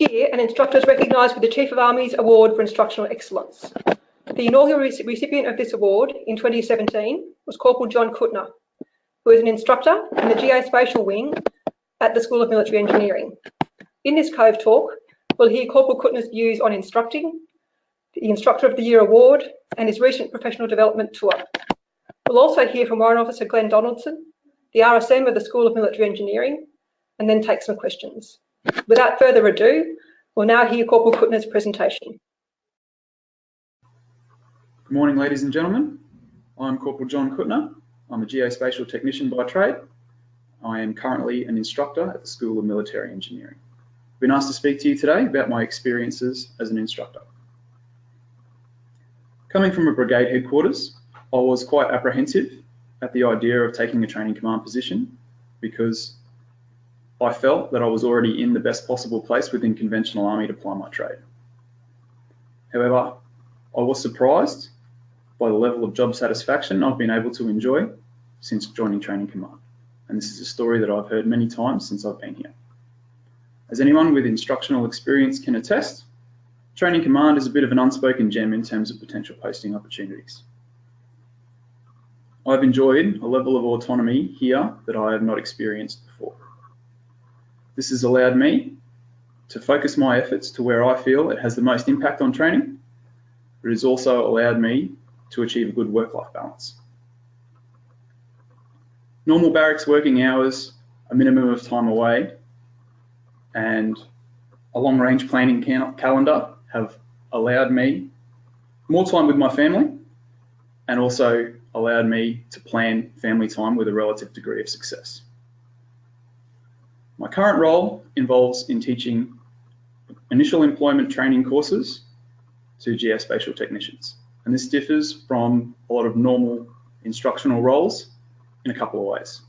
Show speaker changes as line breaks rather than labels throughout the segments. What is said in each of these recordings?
Here, an instructor is recognised with the Chief of Army's Award for Instructional Excellence. The inaugural recipient of this award in 2017 was Corporal John Kuttner, who is an instructor in the Geospatial Wing at the School of Military Engineering. In this CoveTalk, we'll hear Corporal Kuttner's views on instructing, the Instructor of the Year award, and his recent professional development tour. We'll also hear from Warrant Officer Glen Donaldson, the RSM of the School of Military Engineering, and then take some questions. Without further ado, we'll now hear Corporal Kuttner's presentation.
Good morning, ladies and gentlemen. I'm Corporal John Kuttner. I'm a geospatial technician by trade. I am currently an instructor at the School of Military Engineering. I've been asked to speak to you today about my experiences as an instructor. Coming from a brigade headquarters, I was quite apprehensive at the idea of taking a training command position because I felt that I was already in the best possible place within conventional army to ply my trade. However, I was surprised by the level of job satisfaction I've been able to enjoy since joining training command. And this is a story that I've heard many times since I've been here. As anyone with instructional experience can attest, training command is a bit of an unspoken gem in terms of potential posting opportunities. I've enjoyed a level of autonomy here that I have not experienced before. This has allowed me to focus my efforts to where I feel it has the most impact on training, but it has also allowed me to achieve a good work-life balance. Normal barracks working hours, a minimum of time away, and a long-range planning calendar have allowed me more time with my family and also allowed me to plan family time with a relative degree of success. My current role involves in teaching initial employment training courses to geospatial technicians. And this differs from a lot of normal instructional roles in a couple of ways.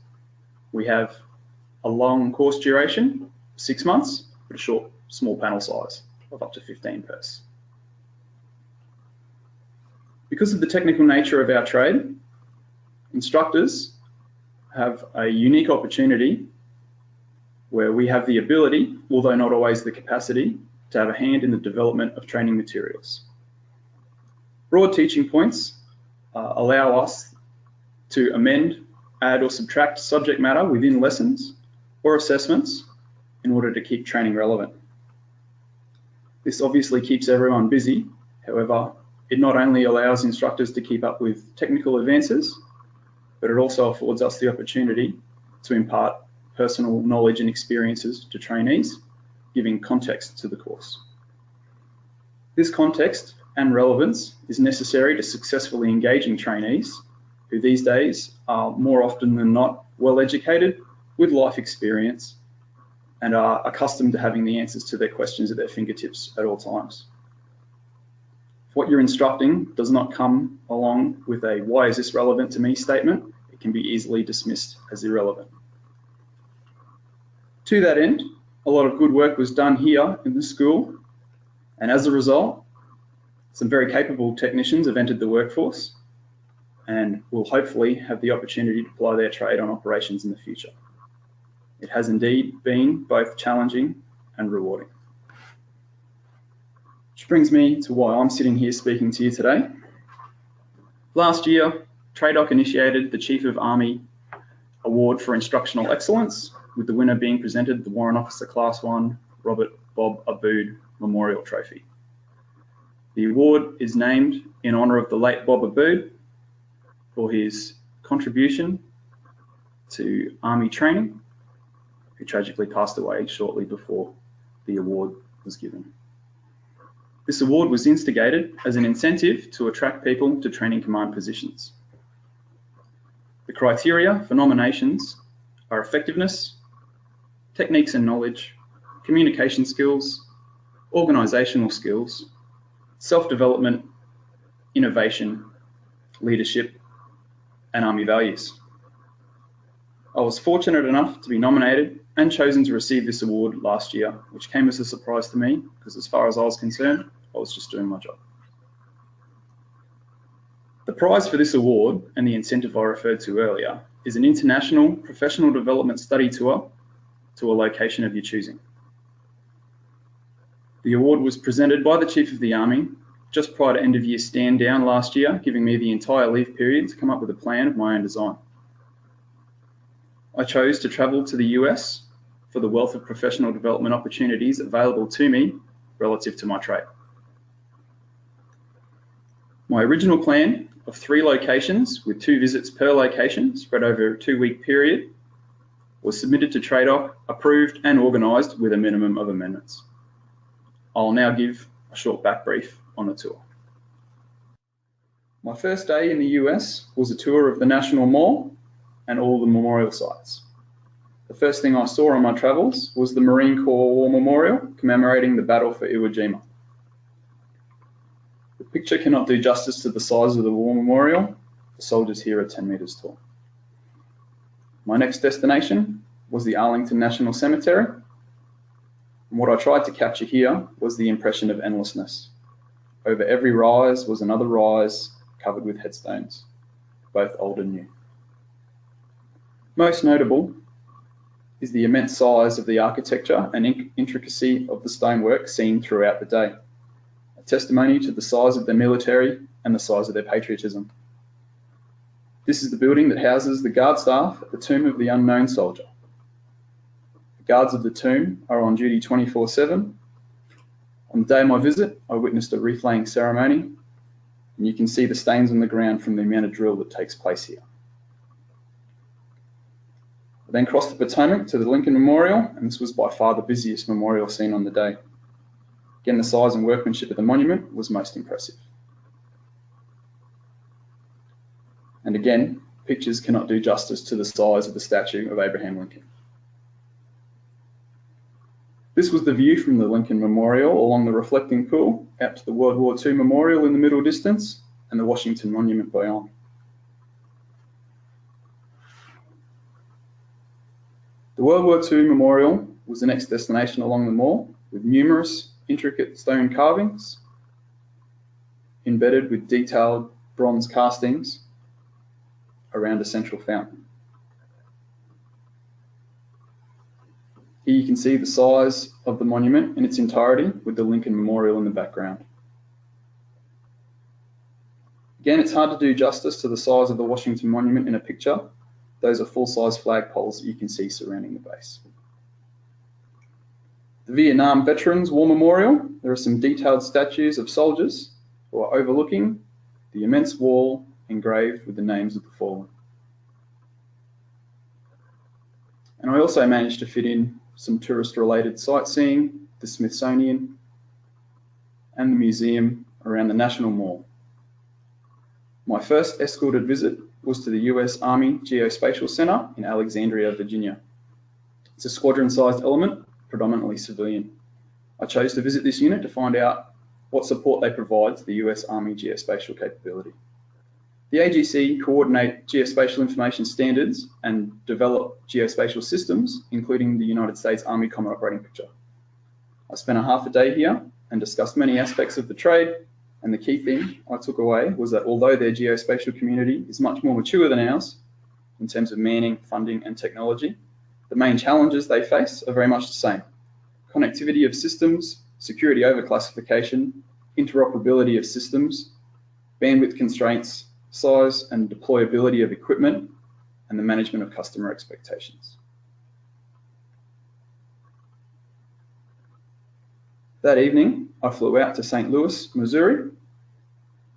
We have a long course duration, 6 months, but a short, small panel size of up to 15 pers. Because of the technical nature of our trade, instructors have a unique opportunity where we have the ability, although not always the capacity, to have a hand in the development of training materials. Broad teaching points allow us to amend, add or subtract subject matter within lessons or assessments in order to keep training relevant. This obviously keeps everyone busy. However, it not only allows instructors to keep up with technical advances, but it also affords us the opportunity to impart personal knowledge and experiences to trainees, giving context to the course. This context and relevance is necessary to successfully engaging trainees who these days are more often than not well educated with life experience and are accustomed to having the answers to their questions at their fingertips at all times. If what you're instructing does not come along with a "why is this relevant to me" statement, it can be easily dismissed as irrelevant. To that end, a lot of good work was done here in the school, and as a result, some very capable technicians have entered the workforce and will hopefully have the opportunity to ply their trade on operations in the future. It has indeed been both challenging and rewarding. Which brings me to why I'm sitting here speaking to you today. Last year, TRADOC initiated the Chief of Army Award for Instructional Excellence, with the winner being presented the Warrant Officer Class 1 Robert Bob Abood Memorial Trophy. The award is named in honour of the late Bob Abood for his contribution to Army training, who tragically passed away shortly before the award was given. This award was instigated as an incentive to attract people to training command positions. The criteria for nominations are effectiveness, techniques and knowledge, communication skills, organisational skills, self-development, innovation, leadership, and Army values. I was fortunate enough to be nominated and chosen to receive this award last year, which came as a surprise to me because as far as I was concerned, I was just doing my job. The prize for this award and the incentive I referred to earlier is an international professional development study tour to a location of your choosing. The award was presented by the Chief of the Army just prior to end of year stand down last year, giving me the entire leave period to come up with a plan of my own design. I chose to travel to the US for the wealth of professional development opportunities available to me relative to my trade. My original plan of 3 locations with 2 visits per location spread over a 2-week period was submitted to TRADOC, approved and organised with a minimum of amendments. I'll now give a short back brief on the tour. My first day in the US was a tour of the National Mall and all the memorial sites. The first thing I saw on my travels was the Marine Corps War Memorial commemorating the Battle for Iwo Jima. The picture cannot do justice to the size of the War Memorial. The soldiers here are 10 metres tall. My next destination was the Arlington National Cemetery. And what I tried to capture here was the impression of endlessness. Over every rise was another rise covered with headstones, both old and new. Most notable is the immense size of the architecture and intricacy of the stonework seen throughout the day, a testimony to the size of their military and the size of their patriotism. This is the building that houses the guard staff at the Tomb of the Unknown Soldier. The guards of the tomb are on duty 24/7. On the day of my visit, I witnessed a wreath-laying ceremony, and you can see the stains on the ground from the amount of drill that takes place here. I then crossed the Potomac to the Lincoln Memorial, and this was by far the busiest memorial seen on the day. Again, the size and workmanship of the monument was most impressive. And again, pictures cannot do justice to the size of the statue of Abraham Lincoln. This was the view from the Lincoln Memorial along the reflecting pool out to the World War II Memorial in the middle distance and the Washington Monument beyond. The World War II Memorial was the next destination along the mall, with numerous intricate stone carvings embedded with detailed bronze castings around a central fountain. Here you can see the size of the monument in its entirety with the Lincoln Memorial in the background. Again, it's hard to do justice to the size of the Washington Monument in a picture. Those are full-size flagpoles that you can see surrounding the base. The Vietnam Veterans War Memorial, there are some detailed statues of soldiers who are overlooking the immense wall engraved with the names of the fallen. And I also managed to fit in some tourist-related sightseeing, the Smithsonian and the museum around the National Mall. My first escorted visit was to the US Army Geospatial Center in Alexandria, Virginia. It's a squadron-sized element, predominantly civilian. I chose to visit this unit to find out what support they provide to the US Army geospatial capability. The AGC coordinate geospatial information standards and develop geospatial systems, including the United States Army Common Operating Picture. I spent a half a day here and discussed many aspects of the trade, and the key thing I took away was that although their geospatial community is much more mature than ours in terms of manning, funding and technology, the main challenges they face are very much the same. Connectivity of systems, security overclassification, interoperability of systems, bandwidth constraints, size and deployability of equipment, and the management of customer expectations. That evening, I flew out to St. Louis, Missouri,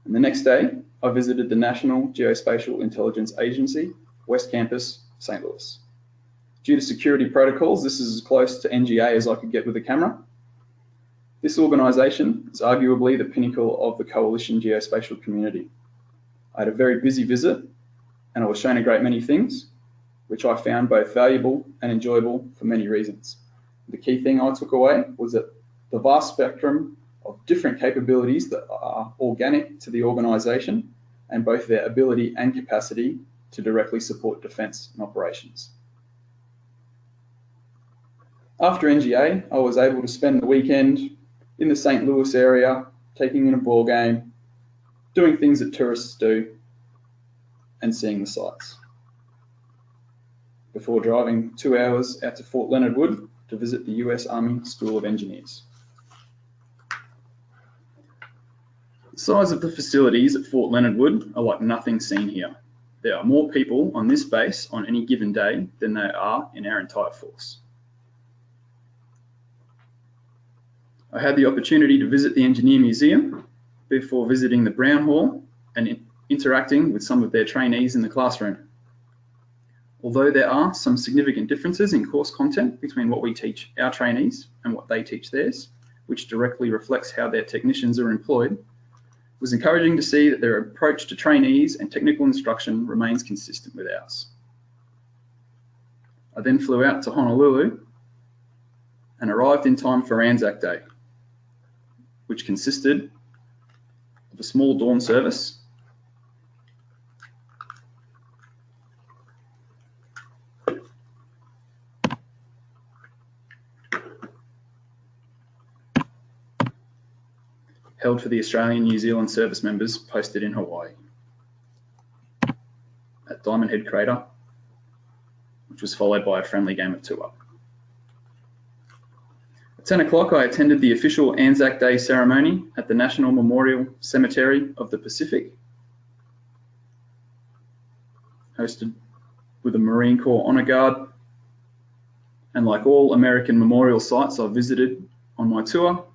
and the next day, I visited the National Geospatial Intelligence Agency, West Campus, St. Louis. Due to security protocols, this is as close to NGA as I could get with a camera. This organisation is arguably the pinnacle of the coalition geospatial community. I had a very busy visit and I was shown a great many things, which I found both valuable and enjoyable for many reasons. The key thing I took away was that the vast spectrum of different capabilities that are organic to the organisation and both their ability and capacity to directly support defence and operations. After NGA, I was able to spend the weekend in the St. Louis area, taking in a ball game, doing things that tourists do, and seeing the sights, before driving 2 hours out to Fort Leonard Wood to visit the US Army School of Engineers. The size of the facilities at Fort Leonard Wood are like nothing seen here. There are more people on this base on any given day than there are in our entire force. I had the opportunity to visit the Engineer Museum before visiting the Brown Hall and interacting with some of their trainees in the classroom. Although there are some significant differences in course content between what we teach our trainees and what they teach theirs, which directly reflects how their technicians are employed, it was encouraging to see that their approach to trainees and technical instruction remains consistent with ours. I then flew out to Honolulu and arrived in time for Anzac Day, which consisted of a small dawn service, held for the Australian New Zealand service members posted in Hawaii at Diamond Head Crater, which was followed by a friendly game of 2-up. At 10 o'clock, I attended the official Anzac Day ceremony at the National Memorial Cemetery of the Pacific, hosted with a Marine Corps Honor Guard. And like all American memorial sites I've visited on my tour,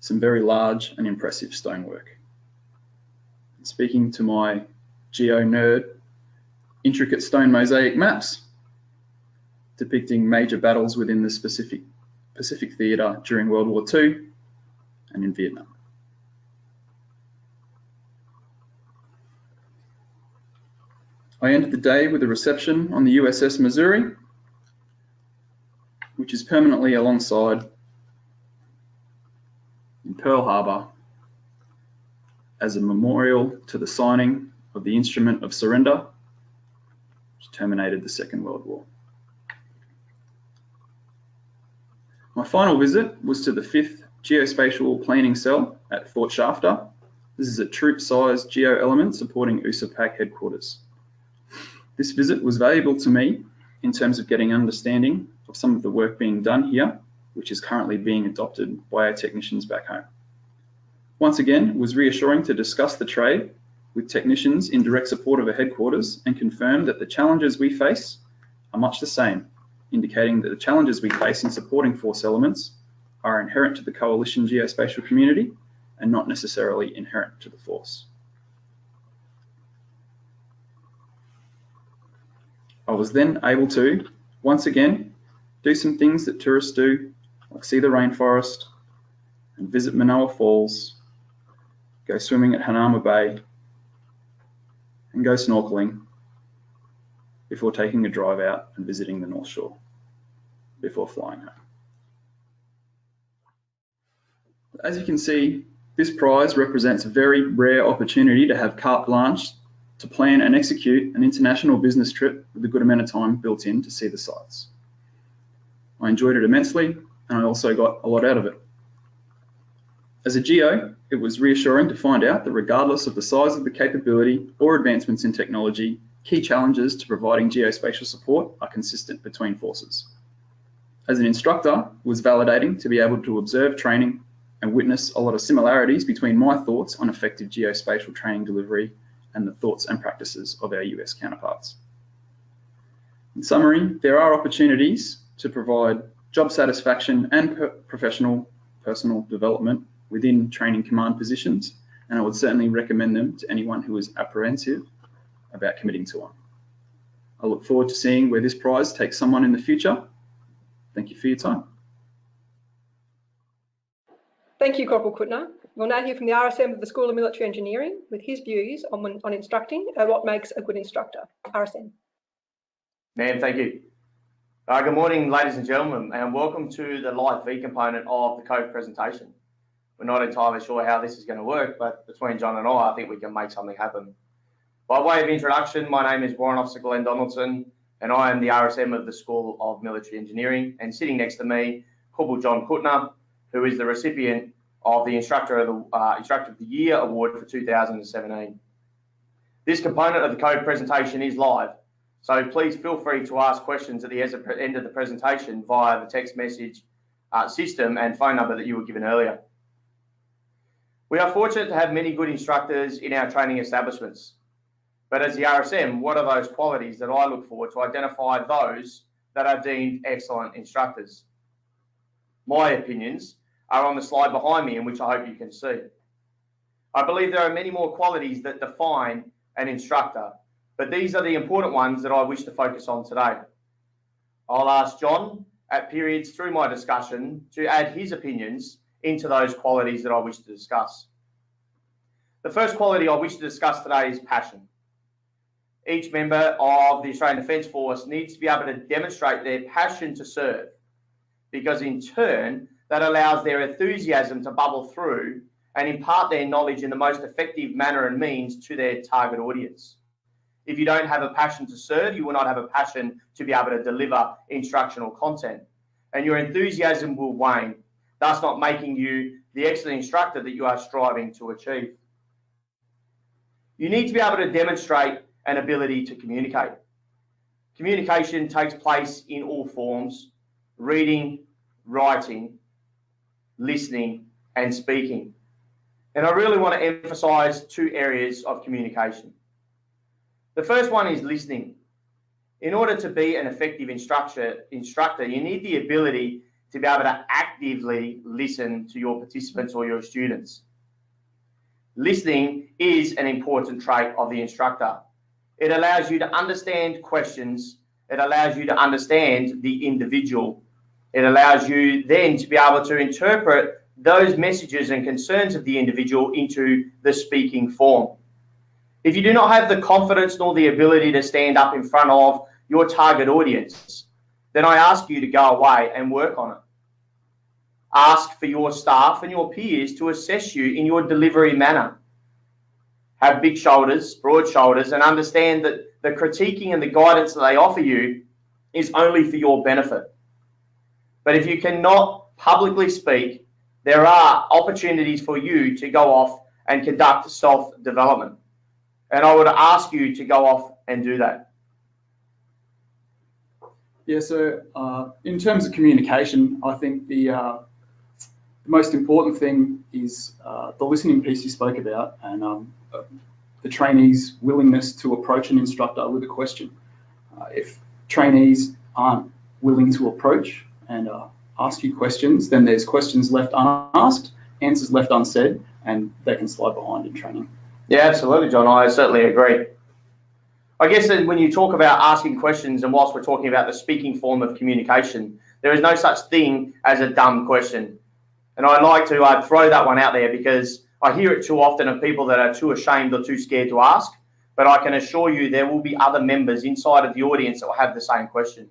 some very large and impressive stonework. Speaking to my geo nerd, intricate stone mosaic maps depicting major battles within the Pacific Theatre during World War II and in Vietnam. I ended the day with a reception on the USS Missouri, which is permanently alongside in Pearl Harbor as a memorial to the signing of the Instrument of Surrender, which terminated the Second World War. My final visit was to the 5th Geospatial Planning Cell at Fort Shafter. This is a troop-sized geo element supporting USAPAC headquarters. This visit was valuable to me in terms of getting understanding of some of the work being done here, which is currently being adopted by our technicians back home. Once again, it was reassuring to discuss the trade with technicians in direct support of our headquarters and confirm that the challenges we face are much the same, indicating that the challenges we face in supporting force elements are inherent to the coalition geospatial community and not necessarily inherent to the force. I was then able to, once again, do some things that tourists do, like see the rainforest and visit Manoa Falls, go swimming at Hanama Bay, and go snorkeling before taking a drive out and visiting the North Shore before flying home. As you can see, this prize represents a very rare opportunity to have carte blanche to plan and execute an international business trip with a good amount of time built in to see the sights. I enjoyed it immensely, and I also got a lot out of it. As a geo, it was reassuring to find out that regardless of the size of the capability or advancements in technology, key challenges to providing geospatial support are consistent between forces. As an instructor, it was validating to be able to observe training and witness a lot of similarities between my thoughts on effective geospatial training delivery and the thoughts and practices of our US counterparts. In summary, there are opportunities to provide job satisfaction and personal development within training command positions, and I would certainly recommend them to anyone who is apprehensive about committing to one. I look forward to seeing where this prize takes someone in the future. Thank you for your time.
Thank you, Corporal Kuttner. We'll now hear from the RSM of the School of Military Engineering with his views on instructing and what makes a good instructor. RSM.
Ma'am, thank you. Good morning, ladies and gentlemen, and welcome to the live V component of the Cove presentation. We're not entirely sure how this is going to work, but between John and I think we can make something happen. By way of introduction, my name is Warrant Officer Glen Donaldson, and I am the RSM of the School of Military Engineering. And sitting next to me, Corporal John Kuttner, who is the recipient of the Instructor of the Year Award for 2017. This component of the Cove presentation is live, so please feel free to ask questions at the end of the presentation via the text message system and phone number that you were given earlier. We are fortunate to have many good instructors in our training establishments. But as the RSM, what are those qualities that I look for to identify those that are deemed excellent instructors? My opinions are on the slide behind me, in which I hope you can see. I believe there are many more qualities that define an instructor, but these are the important ones that I wish to focus on today. I'll ask John at periods through my discussion to add his opinions into those qualities that I wish to discuss. The first quality I wish to discuss today is passion. Each member of the Australian Defence Force needs to be able to demonstrate their passion to serve, because in turn, that allows their enthusiasm to bubble through and impart their knowledge in the most effective manner and means to their target audience. If you don't have a passion to serve, you will not have a passion to be able to deliver instructional content, and your enthusiasm will wane, thus not making you the excellent instructor that you are striving to achieve. You need to be able to demonstrate an ability to communicate. Communication takes place in all forms: reading, writing, listening, and speaking. And I really want to emphasize two areas of communication. The first one is listening. In order to be an effective instructor, you need the ability to be able to actively listen to your participants or your students. Listening is an important trait of the instructor. It allows you to understand questions. It allows you to understand the individual. It allows you then to be able to interpret those messages and concerns of the individual into the speaking form. If you do not have the confidence nor the ability to stand up in front of your target audience, then I ask you to go away and work on it. Ask for your staff and your peers to assess you in your delivery manner. Have big shoulders, broad shoulders, and understand that the critiquing and the guidance that they offer you is only for your benefit. But if you cannot publicly speak, there are opportunities for you to go off and conduct self-development. And I would ask you to go off and do that.
Yeah, so in terms of communication, I think the most important thing is the listening piece you spoke about, and the trainee's willingness to approach an instructor with a question. If trainees aren't willing to approach and ask you questions, then there's questions left unasked, answers left unsaid, and they can slide behind in training.
Yeah, absolutely, John. I certainly agree. I guess that when you talk about asking questions, and whilst we're talking about the speaking form of communication, there is no such thing as a dumb question. And I'd like to throw that one out there, because I hear it too often of people that are too ashamed or too scared to ask. But I can assure you there will be other members inside of the audience that will have the same question.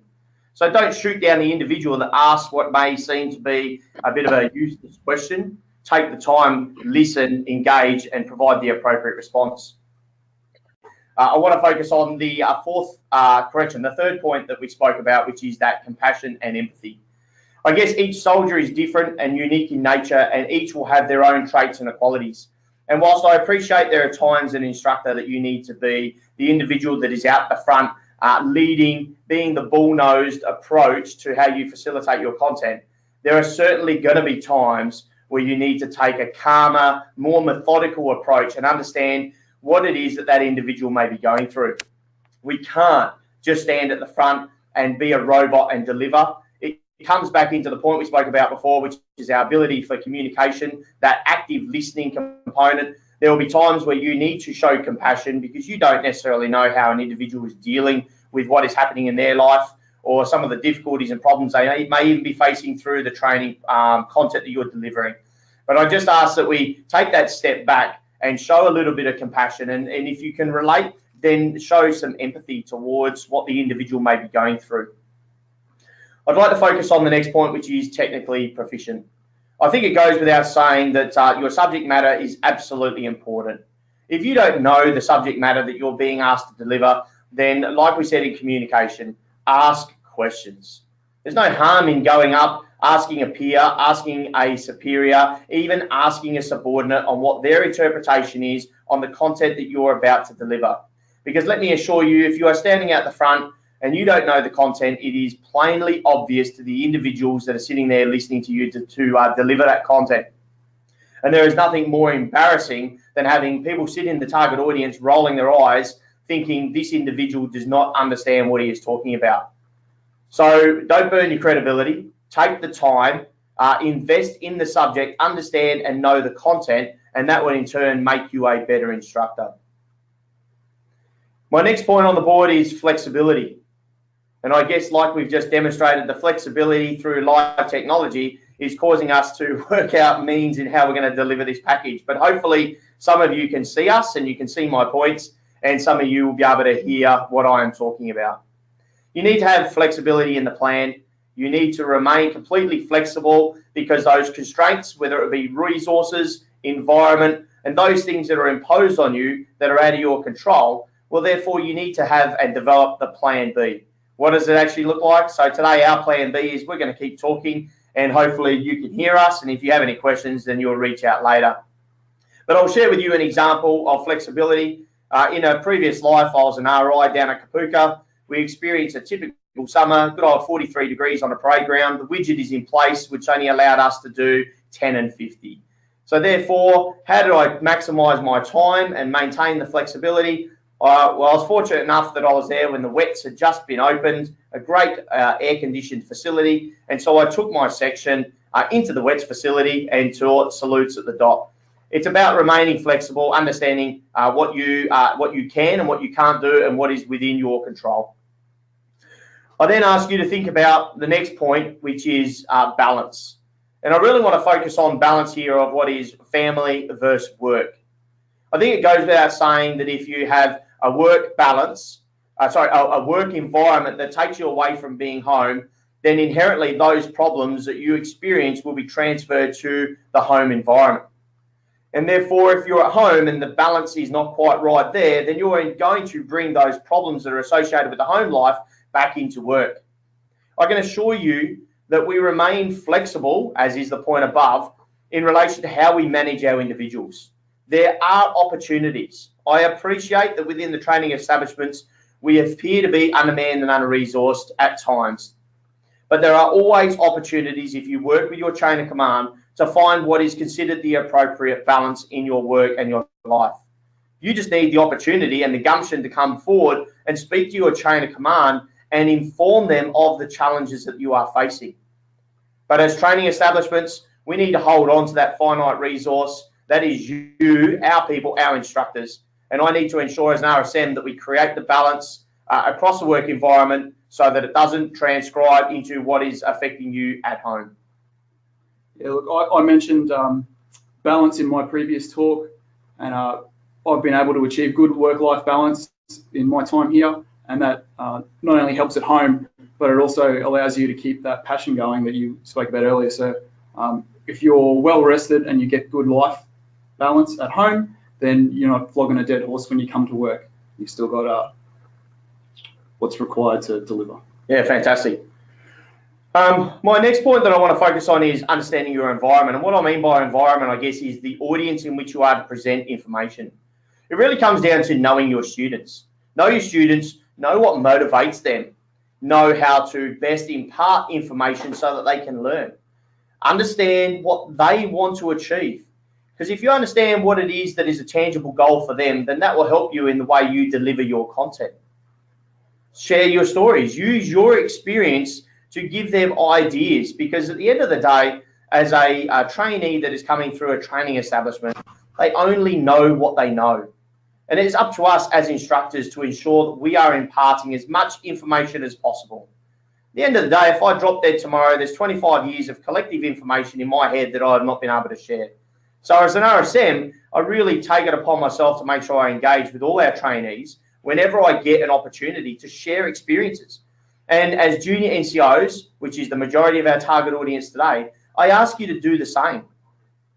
So don't shoot down the individual that asks what may seem to be a bit of a useless question. Take the time, listen, engage, and provide the appropriate response. I want to focus on the the third point that we spoke about, which is that compassion and empathy. I guess each soldier is different and unique in nature, and each will have their own traits and qualities. And whilst I appreciate there are times as an instructor that you need to be the individual that is out the front, leading, being the bull-nosed approach to how you facilitate your content, there are certainly going to be times where you need to take a calmer, more methodical approach and understand what it is that that individual may be going through. We can't just stand at the front and be a robot and deliver. It comes back into the point we spoke about before, which is our ability for communication, that active listening component. There will be times where you need to show compassion because you don't necessarily know how an individual is dealing with what is happening in their life, or some of the difficulties and problems they may even be facing through the training content that you're delivering. But I just ask that we take that step back and show a little bit of compassion. And if you can relate, then show some empathy towards what the individual may be going through. I'd like to focus on the next point, which is technically proficient. I think it goes without saying that your subject matter is absolutely important. If you don't know the subject matter that you're being asked to deliver, then like we said in communication, ask questions. There's no harm in going up, asking a peer, asking a superior, even asking a subordinate on what their interpretation is on the content that you're about to deliver. Because let me assure you, if you are standing out the front and you don't know the content, it is plainly obvious to the individuals that are sitting there listening to you to deliver that content. And there is nothing more embarrassing than having people sit in the target audience rolling their eyes, thinking this individual does not understand what he is talking about. So don't burn your credibility. Take the time, invest in the subject, understand and know the content, and that will in turn make you a better instructor. My next point on the board is flexibility. And I guess like we've just demonstrated, the flexibility through live technology is causing us to work out means in how we're going to deliver this package. But hopefully some of you can see us and you can see my points, and some of you will be able to hear what I am talking about. You need to have flexibility in the plan. You need to remain completely flexible, because those constraints, whether it be resources, environment, and those things that are imposed on you that are out of your control, well, therefore you need to have and develop the plan B. What does it actually look like? So today our plan B is we're going to keep talking, and hopefully you can hear us, and if you have any questions then you'll reach out later. But I'll share with you an example of flexibility. In a previous life I was an RI down at Kapuka. We experienced a typical summer, good old 43 degrees on a parade ground. The widget is in place, which only allowed us to do 10 and 50. So therefore, how did I maximise my time and maintain the flexibility? Well, I was fortunate enough that I was there when the wets had just been opened, a great air-conditioned facility, and so I took my section into the wets facility and taught salutes at the dot. It's about remaining flexible, understanding what you can and what you can't do, and what is within your control. I then ask you to think about the next point, which is balance. And I really want to focus on balance here of what is family versus work. I think it goes without saying that if you have a work balance, a work environment that takes you away from being home, then inherently those problems that you experience will be transferred to the home environment. And therefore, if you're at home and the balance is not quite right there, then you're going to bring those problems that are associated with the home life back into work. I can assure you that we remain flexible, as is the point above, in relation to how we manage our individuals. There are opportunities. I appreciate that within the training establishments, we appear to be undermanned and under-resourced at times. But there are always opportunities, if you work with your chain of command, to find what is considered the appropriate balance in your work and your life. You just need the opportunity and the gumption to come forward and speak to your chain of command and inform them of the challenges that you are facing. But as training establishments, we need to hold on to that finite resource. That is you, our people, our instructors. And I need to ensure as an RSM that we create the balance across the work environment so that it doesn't transcribe into what is affecting you at home.
Yeah, look, I mentioned balance in my previous talk, and I've been able to achieve good work-life balance in my time here, and that not only helps at home, but it also allows you to keep that passion going that you spoke about earlier. So if you're well rested and you get good life balance at home, then you're not flogging a dead horse when you come to work. You've still got what's required to deliver.
Yeah, fantastic. My next point that I want to focus on is understanding your environment. And what I mean by environment, I guess, is the audience in which you are to present information. It really comes down to knowing your students. Know your students, know what motivates them, know how to best impart information so that they can learn. Understand what they want to achieve. Because if you understand what it is that is a tangible goal for them, then that will help you in the way you deliver your content. Share your stories. Use your experience to give them ideas, because at the end of the day, as a trainee that is coming through a training establishment, they only know what they know. And it's up to us as instructors to ensure that we are imparting as much information as possible. At the end of the day, if I drop dead tomorrow, there's 25 years of collective information in my head that I have not been able to share. So as an RSM, I really take it upon myself to make sure I engage with all our trainees whenever I get an opportunity to share experiences. And as junior NCOs, which is the majority of our target audience today, I ask you to do the same.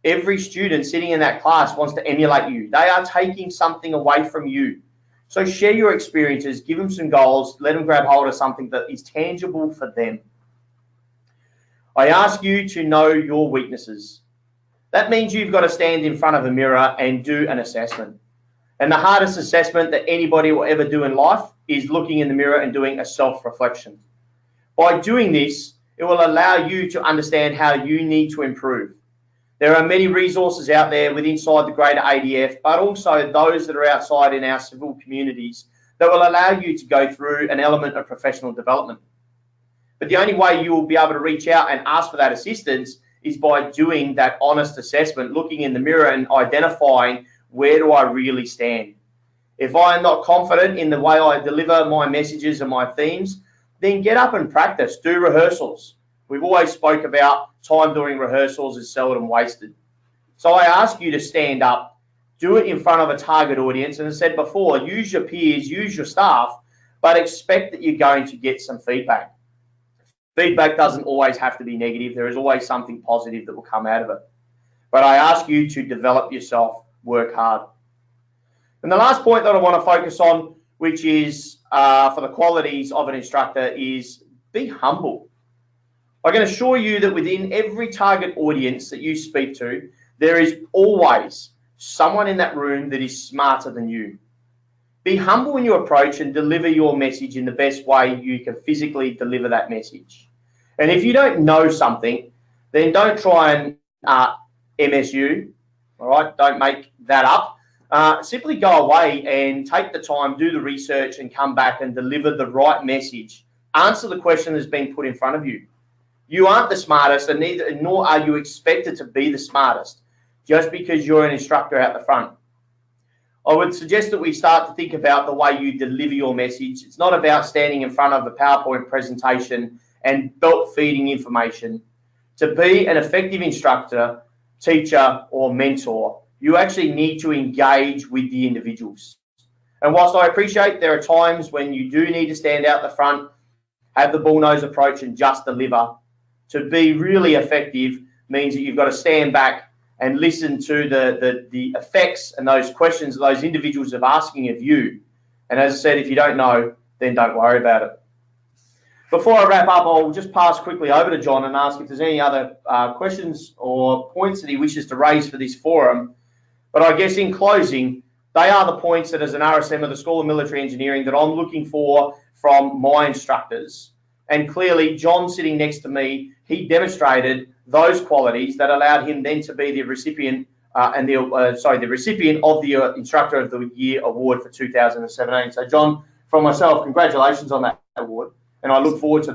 Every student sitting in that class wants to emulate you. They are taking something away from you. So share your experiences, give them some goals, let them grab hold of something that is tangible for them. I ask you to know your weaknesses. That means you've got to stand in front of a mirror and do an assessment. And the hardest assessment that anybody will ever do in life is looking in the mirror and doing a self-reflection. By doing this, it will allow you to understand how you need to improve. There are many resources out there with inside the greater ADF, but also those that are outside in our civil communities that will allow you to go through an element of professional development. But the only way you will be able to reach out and ask for that assistance is by doing that honest assessment, looking in the mirror and identifying, where do I really stand? If I am not confident in the way I deliver my messages and my themes, then get up and practice, do rehearsals. We've always spoke about time during rehearsals is seldom wasted. So I ask you to stand up, do it in front of a target audience, and as I said before, use your peers, use your staff, but expect that you're going to get some feedback. Feedback doesn't always have to be negative. There is always something positive that will come out of it. But I ask you to develop yourself, work hard. And the last point that I want to focus on, which is for the qualities of an instructor, is be humble. I can assure you that within every target audience that you speak to, there is always someone in that room that is smarter than you. Be humble in your approach and deliver your message in the best way you can physically deliver that message. And if you don't know something, then don't try and MSU, all right? Don't make that up. Simply go away and take the time, do the research, and come back and deliver the right message. Answer the question that's been put in front of you. You aren't the smartest, and nor are you expected to be the smartest just because you're an instructor out the front. I would suggest that we start to think about the way you deliver your message. It's not about standing in front of a PowerPoint presentation and belt feeding information. To be an effective instructor, teacher, or mentor, you actually need to engage with the individuals. And whilst I appreciate there are times when you do need to stand out the front, have the bullnose approach and just deliver, to be really effective means that you've got to stand back and listen to the effects and those questions that those individuals are asking of you. And as I said, if you don't know, then don't worry about it. Before I wrap up, I'll just pass quickly over to John and ask if there's any other questions or points that he wishes to raise for this forum. But I guess in closing, they are the points that as an RSM of the School of Military Engineering that I'm looking for from my instructors. And clearly, John sitting next to me, he demonstrated those qualities that allowed him then to be the recipient the recipient of the Instructor of the Year award for 2017. So, John, from myself, congratulations on that award, and I look forward to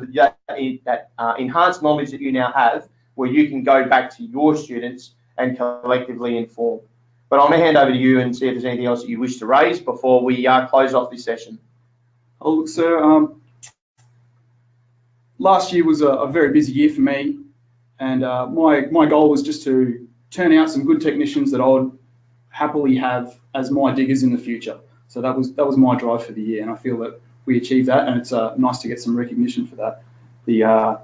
that enhanced knowledge that you now have, where you can go back to your students and collectively inform. But I'm going to hand over to you and see if there's anything else that you wish to raise before we close off this session.
Oh, look, sir. Last year was a very busy year for me, and my goal was just to turn out some good technicians that I would happily have as my diggers in the future. So that was my drive for the year, and I feel that we achieved that, and it's nice to get some recognition for that. The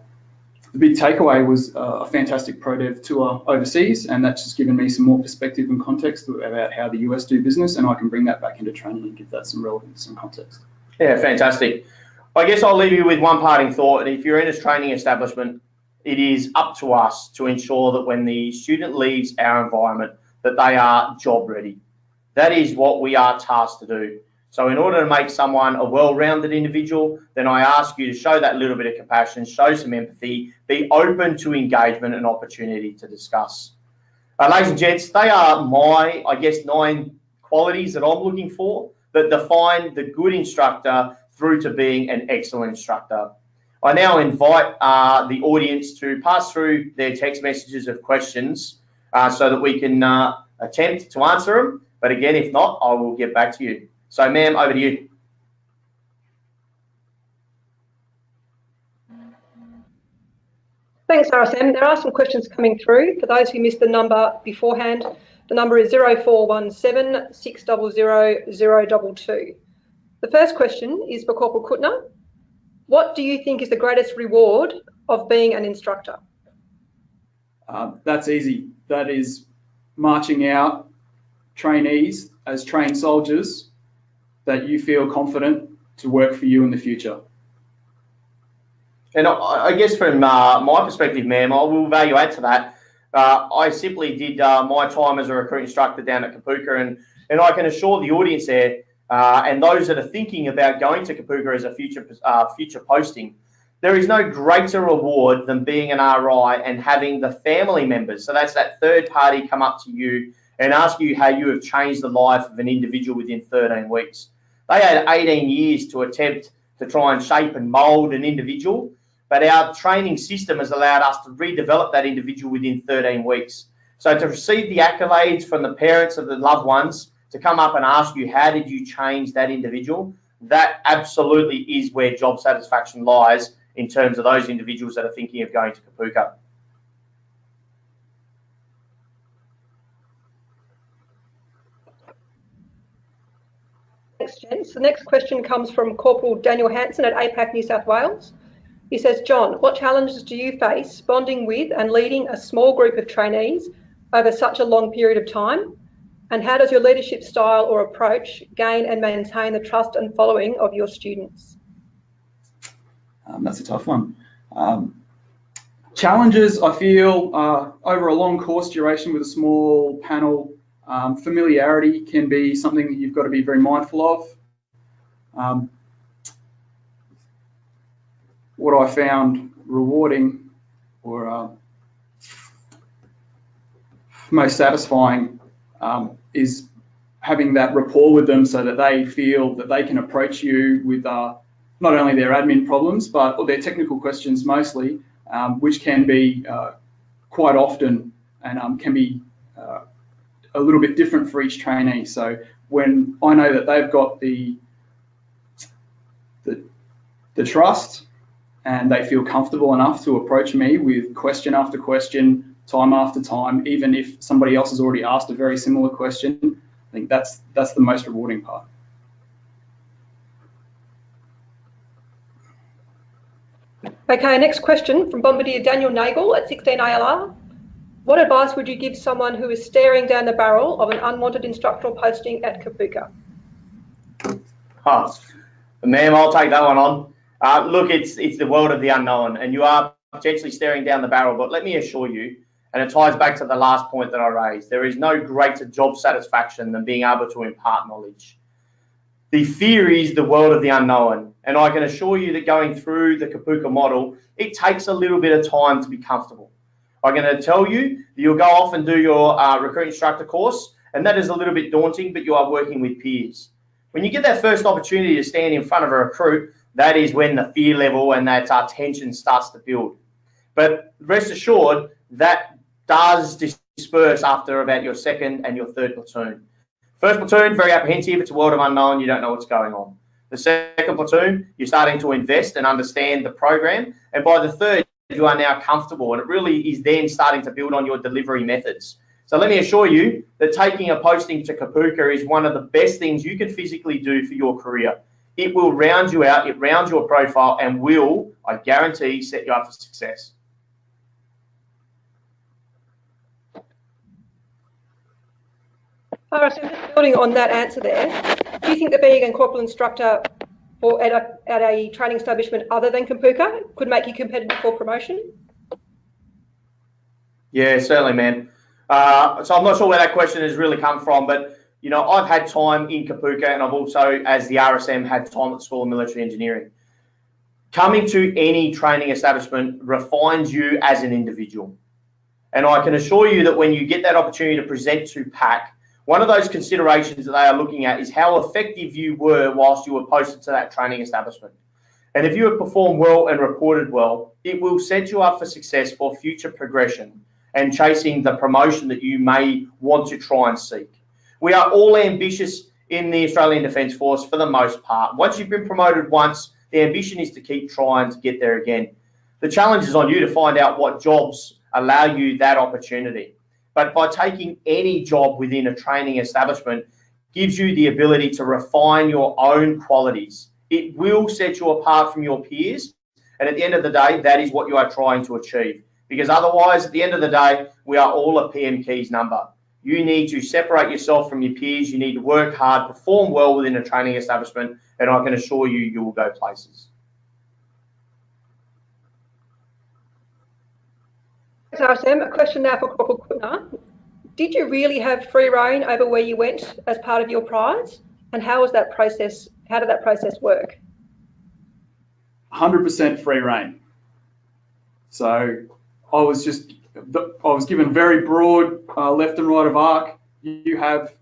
big takeaway was a fantastic ProDev tour overseas, and that's just given me some more perspective and context about how the US do business, and I can bring that back into training and give that some relevance and context.
Yeah, fantastic. I guess I'll leave you with one parting thought. If you're in a training establishment, it is up to us to ensure that when the student leaves our environment, that they are job ready. That is what we are tasked to do. So in order to make someone a well-rounded individual, then I ask you to show that little bit of compassion, show some empathy, be open to engagement and opportunity to discuss. Ladies and gents, they are my, 9 qualities that I'm looking for that define the good instructor through to being an excellent instructor. I now invite the audience to pass through their text messages of questions so that we can attempt to answer them. But again, if not, I will get back to you. So, ma'am, over to you.
Thanks, RSM. There are some questions coming through. For those who missed the number beforehand, the number is 0417 600 022. The first question is for Corporal Kuttner. What do you think is the greatest reward of being an instructor?
That's easy. That is marching out trainees as trained soldiers that you feel confident to work for you in the future.
And I guess from my perspective, ma'am, I will value add to that. I simply did my time as a recruit instructor down at Kapooka, and I can assure the audience there and those that are thinking about going to Kapooka as a future posting, There is no greater reward than being an RI and having the family members, so that's that third party, come up to you and ask you how you have changed the life of an individual within 13 weeks. They had 18 years to attempt to try and shape and mould an individual, but our training system has allowed us to redevelop that individual within 13 weeks. So to receive the accolades from the parents of the loved ones, to come up and ask you, how did you change that individual? That absolutely is where job satisfaction lies in terms of those individuals that are thinking of going to Kapooka.
Thanks, gents. The next question comes from Corporal Daniel Hanson at APAC, New South Wales. He says, John, what challenges do you face bonding with and leading a small group of trainees over such a long period of time? And how does your leadership style or approach gain and maintain the trust and following of your students?
That's a tough one. Challenges, I feel, over a long course duration with a small panel, familiarity can be something that you've got to be very mindful of. What I found rewarding or most satisfying is having that rapport with them so that they feel that they can approach you with not only their admin problems, but their technical questions mostly, which can be quite often and can be a little bit different for each trainee. So when I know that they've got the trust and they feel comfortable enough to approach me with question after question, time after time, even if somebody else has already asked a very similar question, I think that's the most rewarding part.
Okay, next question from Bombardier Daniel Nagel at 16 ALR. What advice would you give someone who is staring down the barrel of an unwanted instructional posting at Kapooka?
Ma'am, I'll take that one on. Look, it's the world of the unknown, and you are potentially staring down the barrel, but let me assure you, and it ties back to the last point that I raised, there is no greater job satisfaction than being able to impart knowledge. The fear is the world of the unknown, and I can assure you that going through the Kapooka model, it takes a little bit of time to be comfortable. I'm going to tell you that you'll go off and do your recruit instructor course, and that is a little bit daunting, but you are working with peers. When you get that first opportunity to stand in front of a recruit, that is when the fear level and that tension starts to build. But rest assured, that does disperse after about your second and your third platoon. First platoon, very apprehensive, it's a world of unknown, you don't know what's going on. The second platoon, you're starting to invest and understand the program, and by the third, you are now comfortable, and it really is then starting to build on your delivery methods. So let me assure you that taking a posting to Kapooka is one of the best things you can physically do for your career. It will round you out, it rounds your profile, and will, I guarantee, set you up for success.
So just building on that answer there, do you think that being a corporal instructor or at a training establishment other than Kapooka could make you competitive for promotion?
Yeah, certainly, man. So I'm not sure where that question has really come from, but you know, I've had time in Kapooka, and I've also, as the RSM, had time at the School of Military Engineering. Coming to any training establishment refines you as an individual. And I can assure you that when you get that opportunity to present to PAC, one of those considerations that they are looking at is how effective you were whilst you were posted to that training establishment. And if you have performed well and reported well, it will set you up for success for future progression and chasing the promotion that you may want to try and seek. We are all ambitious in the Australian Defence Force for the most part. Once you've been promoted once, the ambition is to keep trying to get there again. The challenge is on you to find out what jobs allow you that opportunity. But by taking any job within a training establishment gives you the ability to refine your own qualities. It will set you apart from your peers. And at the end of the day, that is what you are trying to achieve. Because otherwise, at the end of the day, we are all a PM Keys number. You need to separate yourself from your peers. You need to work hard, perform well within a training establishment, and I can assure you, you will go places.
Thanks, RSM. A question now for Corporal Kuttner. Did you really have free reign over where you went as part of your prize? And how was that process? How did that process work?
100% free reign. So I was given very broad left and right of arc. You have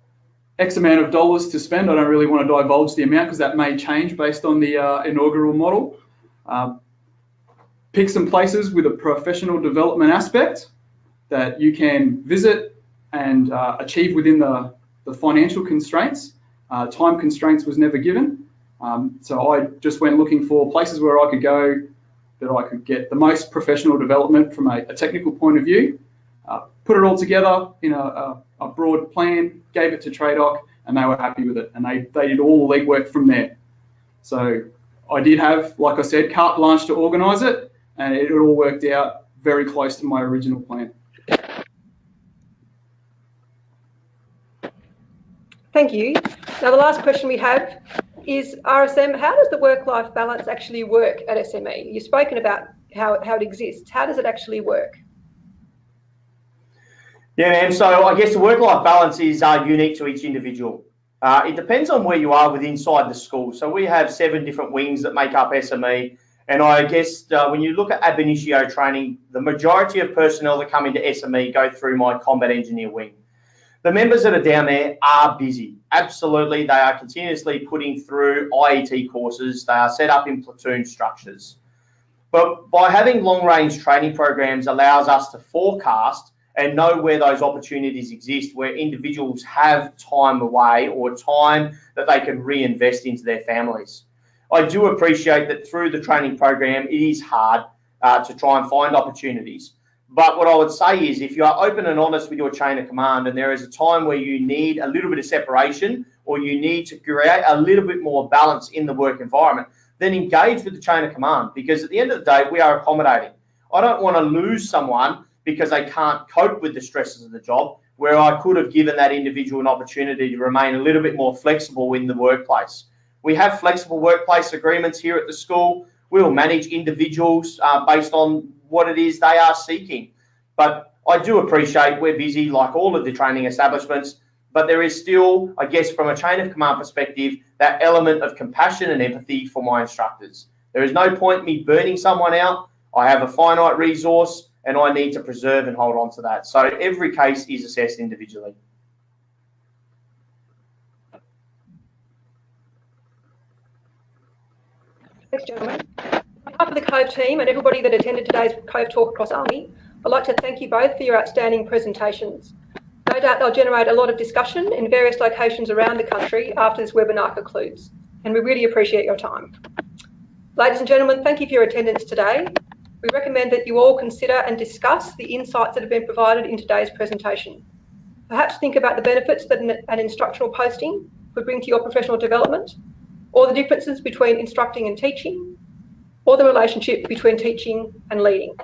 X amount of dollars to spend. I don't really want to divulge the amount because that may change based on the inaugural model. Pick some places with a professional development aspect that you can visit and achieve within the financial constraints. Time constraints was never given. So I just went looking for places where I could go that I could get the most professional development from a technical point of view, put it all together in a broad plan, gave it to TRADOC, and they were happy with it. And they did all the legwork from there. So I did have, like I said, carte blanche to organise it, and it all worked out very close to my original plan.
Thank you. Now, the last question we have is, RSM, how does the work-life balance actually work at SME? You've spoken about how it exists. How does it actually work?
Yeah, ma'am. So I guess the work-life balance is unique to each individual. It depends on where you are inside the school. So we have 7 different wings that make up SME. And I guess when you look at ab initio training, the majority of personnel that come into SME go through my combat engineer wing. The members that are down there are busy. Absolutely, they are continuously putting through IET courses. They are set up in platoon structures. But by having long-range training programs allows us to forecast and know where those opportunities exist, where individuals have time away or time that they can reinvest into their families. I do appreciate that through the training program, it is hard to try and find opportunities. But what I would say is, if you are open and honest with your chain of command and there is a time where you need a little bit of separation or you need to create a little bit more balance in the work environment, then engage with the chain of command, because at the end of the day, we are accommodating. I don't want to lose someone because they can't cope with the stresses of the job, where I could have given that individual an opportunity to remain a little bit more flexible in the workplace. We have flexible workplace agreements here at the school. We will manage individuals based on what it is they are seeking. But I do appreciate we're busy like all of the training establishments, but there is still, I guess, from a chain of command perspective, that element of compassion and empathy for my instructors. There is no point me burning someone out. I have a finite resource and I need to preserve and hold on to that. So every case is assessed individually.
Thanks, gentlemen. On behalf of the Cove team and everybody that attended today's CoveTalk across Army, I'd like to thank you both for your outstanding presentations. No doubt they'll generate a lot of discussion in various locations around the country after this webinar concludes, and we really appreciate your time. Ladies and gentlemen, thank you for your attendance today. We recommend that you all consider and discuss the insights that have been provided in today's presentation. Perhaps think about the benefits that an instructional posting would bring to your professional development, or the differences between instructing and teaching, or the relationship between teaching and leading.